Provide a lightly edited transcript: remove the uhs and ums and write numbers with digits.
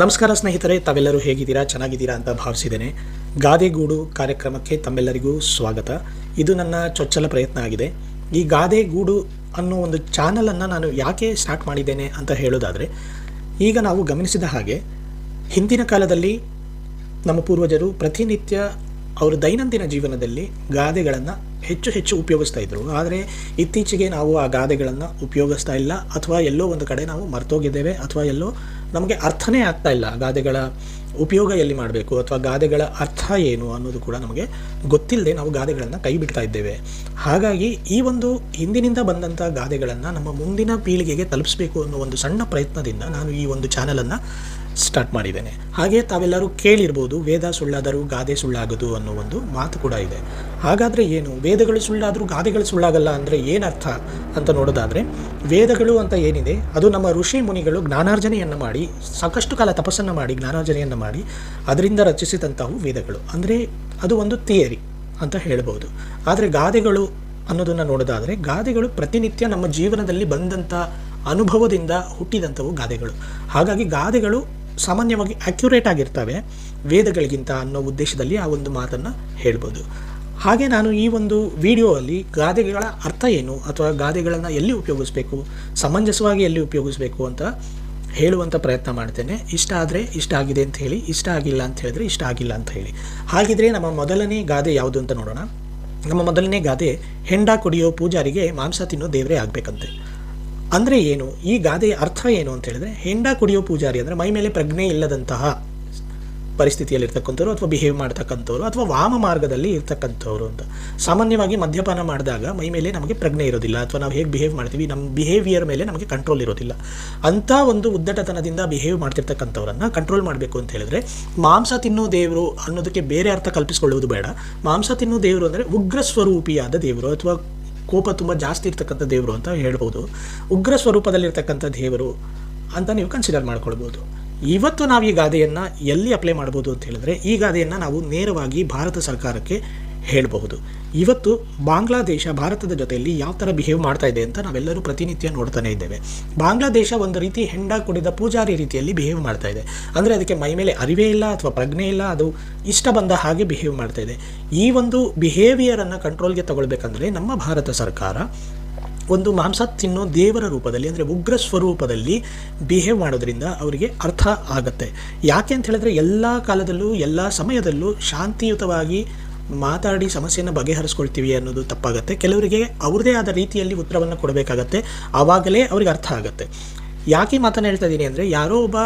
ನಮಸ್ಕಾರ ಸ್ನೇಹಿತರೆ, ತಾವೆಲ್ಲರೂ ಹೇಗಿದ್ದೀರಾ? ಚೆನ್ನಾಗಿದ್ದೀರಾ ಅಂತ ಭಾವಿಸಿದ್ದೇನೆ. ಗಾದೆಗೂಡು ಕಾರ್ಯಕ್ರಮಕ್ಕೆ ತಮ್ಮೆಲ್ಲರಿಗೂ ಸ್ವಾಗತ. ಇದು ನನ್ನ ಚೊಚ್ಚಲ ಪ್ರಯತ್ನ ಆಗಿದೆ. ಈ ಗಾದೆಗೂಡು ಅನ್ನೋ ಒಂದು ಚಾನಲನ್ನು ನಾನು ಯಾಕೆ ಸ್ಟಾರ್ಟ್ ಮಾಡಿದ್ದೇನೆ ಅಂತ ಹೇಳೋದಾದರೆ, ಈಗ ನಾವು ಗಮನಿಸಿದ ಹಾಗೆ ಹಿಂದಿನ ಕಾಲದಲ್ಲಿ ನಮ್ಮ ಪೂರ್ವಜರು ಪ್ರತಿನಿತ್ಯ ಅವರ ದೈನಂದಿನ ಜೀವನದಲ್ಲಿ ಗಾದೆಗಳನ್ನು ಹೆಚ್ಚು ಉಪಯೋಗಿಸ್ತಾ ಇದ್ದರು. ಆದರೆ ಇತ್ತೀಚೆಗೆ ನಾವು ಆ ಗಾದೆಗಳನ್ನು ಉಪಯೋಗಿಸ್ತಾ ಇಲ್ಲ, ಅಥವಾ ಎಲ್ಲೋ ಒಂದು ಕಡೆ ನಾವು ಮರ್ತೋಗಿದ್ದೇವೆ, ಅಥವಾ ಎಲ್ಲೋ ನಮಗೆ ಅರ್ಥನೇ ಆಗ್ತಾ ಇಲ್ಲ. ಗಾದೆಗಳ ಉಪಯೋಗ ಎಲ್ಲಿ ಮಾಡಬೇಕು ಅಥವಾ ಗಾದೆಗಳ ಅರ್ಥ ಏನು ಅನ್ನೋದು ಕೂಡ ನಮಗೆ ಗೊತ್ತಿಲ್ಲದೆ ನಾವು ಗಾದೆಗಳನ್ನು ಕೈ ಬಿಡ್ತಾ ಇದ್ದೇವೆ. ಹಾಗಾಗಿ ಈ ಒಂದು ಹಿಂದಿನಿಂದ ಬಂದಂಥ ಗಾದೆಗಳನ್ನು ನಮ್ಮ ಮುಂದಿನ ಪೀಳಿಗೆಗೆ ತಲುಪಿಸಬೇಕು ಅನ್ನೋ ಒಂದು ಸಣ್ಣ ಪ್ರಯತ್ನದಿಂದ ನಾನು ಈ ಒಂದು ಚಾನಲನ್ನು ಸ್ಟಾರ್ಟ್ ಮಾಡಿದ್ದೇನೆ. ಹಾಗೆ ತಾವೆಲ್ಲರೂ ಕೇಳಿರ್ಬೋದು, ವೇದ ಸುಳ್ಳಾದರೂ ಗಾದೆ ಸುಳ್ಳಾಗದು ಅನ್ನೋ ಒಂದು ಮಾತು ಕೂಡ ಇದೆ. ಹಾಗಾದರೆ ಏನು, ವೇದಗಳು ಸುಳ್ಳಾದರೂ ಗಾದೆಗಳು ಸುಳ್ಳಾಗಲ್ಲ ಅಂದರೆ ಏನರ್ಥ ಅಂತ ನೋಡೋದಾದರೆ, ವೇದಗಳು ಅಂತ ಏನಿದೆ ಅದು ನಮ್ಮ ಋಷಿ ಮುನಿಗಳು ಜ್ಞಾನಾರ್ಜನೆಯನ್ನು ಮಾಡಿ, ಸಾಕಷ್ಟು ಕಾಲ ತಪಸ್ಸನ್ನು ಮಾಡಿ ಜ್ಞಾನಾರ್ಜನೆಯನ್ನು ಮಾಡಿ ಅದರಿಂದ ರಚಿಸಿದಂಥವು ವೇದಗಳು. ಅಂದರೆ ಅದು ಒಂದು ಥಿಯರಿ ಅಂತ ಹೇಳ್ಬೋದು. ಆದರೆ ಗಾದೆಗಳು ಅನ್ನೋದನ್ನು ನೋಡೋದಾದರೆ, ಗಾದೆಗಳು ಪ್ರತಿನಿತ್ಯ ನಮ್ಮ ಜೀವನದಲ್ಲಿ ಬಂದಂಥ ಅನುಭವದಿಂದ ಹುಟ್ಟಿದಂಥವು ಗಾದೆಗಳು. ಹಾಗಾಗಿ ಗಾದೆಗಳು ಸಾಮಾನ್ಯವಾಗಿ ಅಕ್ಯುರೇಟ್ ಆಗಿರ್ತವೆ ವೇದಗಳಿಗಿಂತ ಅನ್ನೋ ಉದ್ದೇಶದಲ್ಲಿ ಆ ಒಂದು ಮಾತನ್ನು ಹೇಳ್ಬೋದು. ಹಾಗೆ ನಾನು ಈ ಒಂದು ವಿಡಿಯೋದಲ್ಲಿ ಗಾದೆಗಳ ಅರ್ಥ ಏನು ಅಥವಾ ಗಾದೆಗಳನ್ನು ಎಲ್ಲಿ ಉಪಯೋಗಿಸ್ಬೇಕು, ಸಮಂಜಸವಾಗಿ ಎಲ್ಲಿ ಉಪಯೋಗಿಸ್ಬೇಕು ಅಂತ ಹೇಳುವಂಥ ಪ್ರಯತ್ನ ಮಾಡ್ತೇನೆ. ಇಷ್ಟ ಆದರೆ ಇಷ್ಟ ಆಗಿದೆ ಅಂತ ಹೇಳಿ, ಇಷ್ಟ ಆಗಿಲ್ಲ ಅಂತ ಹೇಳಿದ್ರೆ ಇಷ್ಟ ಆಗಿಲ್ಲ ಅಂತ ಹೇಳಿ. ಹಾಗಿದ್ರೆ ನಮ್ಮ ಮೊದಲನೇ ಗಾದೆ ಯಾವುದು ಅಂತ ನೋಡೋಣ. ನಮ್ಮ ಮೊದಲನೇ ಗಾದೆ, ಹೆಂಡ ಕುಡಿಯೋ ಪೂಜಾರಿಗೆ ಮಾಂಸ ತಿನ್ನೋ ದೇವರೇ ಆಗಬೇಕಂತೆ. ಅಂದರೆ ಏನು, ಈ ಗಾದೆಯ ಅರ್ಥ ಏನು ಅಂತ ಹೇಳಿದ್ರೆ, ಹೆಂಡ ಕುಡಿಯೋ ಪೂಜಾರಿ ಅಂದರೆ ಮೈ ಮೇಲೆ ಪ್ರಜ್ಞೆ ಇಲ್ಲದಂತಹ ಪರಿಸ್ಥಿತಿಯಲ್ಲಿರ್ತಕ್ಕಂಥವ್ರು, ಅಥವಾ ಬಿಹೇವ್ ಮಾಡ್ತಕ್ಕಂಥವ್ರು, ಅಥವಾ ವಾಮ ಮಾರ್ಗದಲ್ಲಿ ಇರ್ತಕ್ಕಂಥವ್ರು ಅಂತ. ಸಾಮಾನ್ಯವಾಗಿ ಮದ್ಯಪಾನ ಮಾಡಿದಾಗ ಮೈ ಮೇಲೆ ನಮಗೆ ಪ್ರಜ್ಞೆ ಇರೋದಿಲ್ಲ, ಅಥವಾ ನಾವು ಹೇಗೆ ಬಿಹೇವ್ ಮಾಡ್ತೀವಿ, ನಮ್ಮ ಬಿಹೇವಿಯರ್ ಮೇಲೆ ನಮಗೆ ಕಂಟ್ರೋಲ್ ಇರೋದಿಲ್ಲ. ಅಂಥ ಒಂದು ಉದ್ದಟತನದಿಂದ ಬಿಹೇವ್ ಮಾಡ್ತಿರ್ತಕ್ಕಂಥವ್ರನ್ನು ಕಂಟ್ರೋಲ್ ಮಾಡಬೇಕು ಅಂತ ಹೇಳಿದ್ರೆ, ಮಾಂಸ ತಿನ್ನೋ ದೇವರು ಅನ್ನೋದಕ್ಕೆ ಬೇರೆ ಅರ್ಥ ಕಲ್ಪಿಸ್ಕೊಳ್ಳುವುದು ಬೇಡ. ಮಾಂಸ ತಿನ್ನೋ ದೇವರು ಅಂದರೆ ಉಗ್ರ ಸ್ವರೂಪಿಯಾದ ದೇವರು, ಅಥವಾ ಕೋಪ ತುಂಬ ಜಾಸ್ತಿ ಇರ್ತಕ್ಕಂಥ ದೇವರು ಅಂತ ಹೇಳ್ಬೋದು. ಉಗ್ರ ಸ್ವರೂಪದಲ್ಲಿರ್ತಕ್ಕಂಥ ದೇವರು ಅಂತ ನೀವು ಕನ್ಸಿಡರ್ ಮಾಡ್ಕೊಳ್ಬೋದು. ಇವತ್ತು ನಾವು ಈ ಗಾದೆಯನ್ನು ಎಲ್ಲಿ ಅಪ್ಲೈ ಮಾಡ್ಬೋದು ಅಂತ ಹೇಳಿದ್ರೆ, ಈ ಗಾದೆಯನ್ನು ನಾವು ನೇರವಾಗಿ ಭಾರತ ಸರ್ಕಾರಕ್ಕೆ ಹೇಳಬಹುದು. ಇವತ್ತು ಬಾಂಗ್ಲಾದೇಶ ಭಾರತದ ಜೊತೆಯಲ್ಲಿ ಯಾವ ಥರ ಬಿಹೇವ್ ಮಾಡ್ತಾ ಇದೆ ಅಂತ ನಾವೆಲ್ಲರೂ ಪ್ರತಿನಿತ್ಯ ನೋಡ್ತಾನೆ ಇದ್ದೇವೆ. ಬಾಂಗ್ಲಾದೇಶ ಒಂದು ರೀತಿ ಹೆಂಡ ಕುಡಿದ ಪೂಜಾರಿ ರೀತಿಯಲ್ಲಿ ಬಿಹೇವ್ ಮಾಡ್ತಾ ಇದೆ. ಅಂದರೆ ಅದಕ್ಕೆ ಮೈ ಮೇಲೆ ಅರಿವೇ ಇಲ್ಲ ಅಥವಾ ಪ್ರಜ್ಞೆ ಇಲ್ಲ, ಅದು ಇಷ್ಟ ಬಂದ ಹಾಗೆ ಬಿಹೇವ್ ಮಾಡ್ತಾ ಇದೆ. ಈ ಒಂದು ಬಿಹೇವಿಯರನ್ನು ಕಂಟ್ರೋಲ್ಗೆ ತಗೊಳ್ಬೇಕಂದ್ರೆ ನಮ್ಮ ಭಾರತ ಸರ್ಕಾರ ಒಂದು ಮಾಂಸ ತಿನ್ನೋ ದೇವರ ರೂಪದಲ್ಲಿ, ಅಂದರೆ ಉಗ್ರ ಸ್ವರೂಪದಲ್ಲಿ ಬಿಹೇವ್ ಮಾಡೋದ್ರಿಂದ ಅವರಿಗೆ ಅರ್ಥ ಆಗುತ್ತೆ. ಯಾಕೆ ಅಂತ ಹೇಳಿದ್ರೆ, ಎಲ್ಲ ಕಾಲದಲ್ಲೂ ಎಲ್ಲ ಸಮಯದಲ್ಲೂ ಶಾಂತಿಯುತವಾಗಿ ಮಾತಾಡಿ ಸಮಸ್ಯೆಯನ್ನು ಬಗೆಹರಿಸ್ಕೊಳ್ತೀವಿ ಅನ್ನೋದು ತಪ್ಪಾಗುತ್ತೆ. ಕೆಲವರಿಗೆ ಅವ್ರದ್ದೇ ಆದ ರೀತಿಯಲ್ಲಿ ಉತ್ತರವನ್ನು ಕೊಡಬೇಕಾಗತ್ತೆ, ಆವಾಗಲೇ ಅವ್ರಿಗೆ ಅರ್ಥ ಆಗುತ್ತೆ. ಯಾಕೆ ಮಾತನ್ನು ಹೇಳ್ತಾ ಇದ್ದೀನಿ ಅಂದರೆ, ಯಾರೋ ಒಬ್ಬ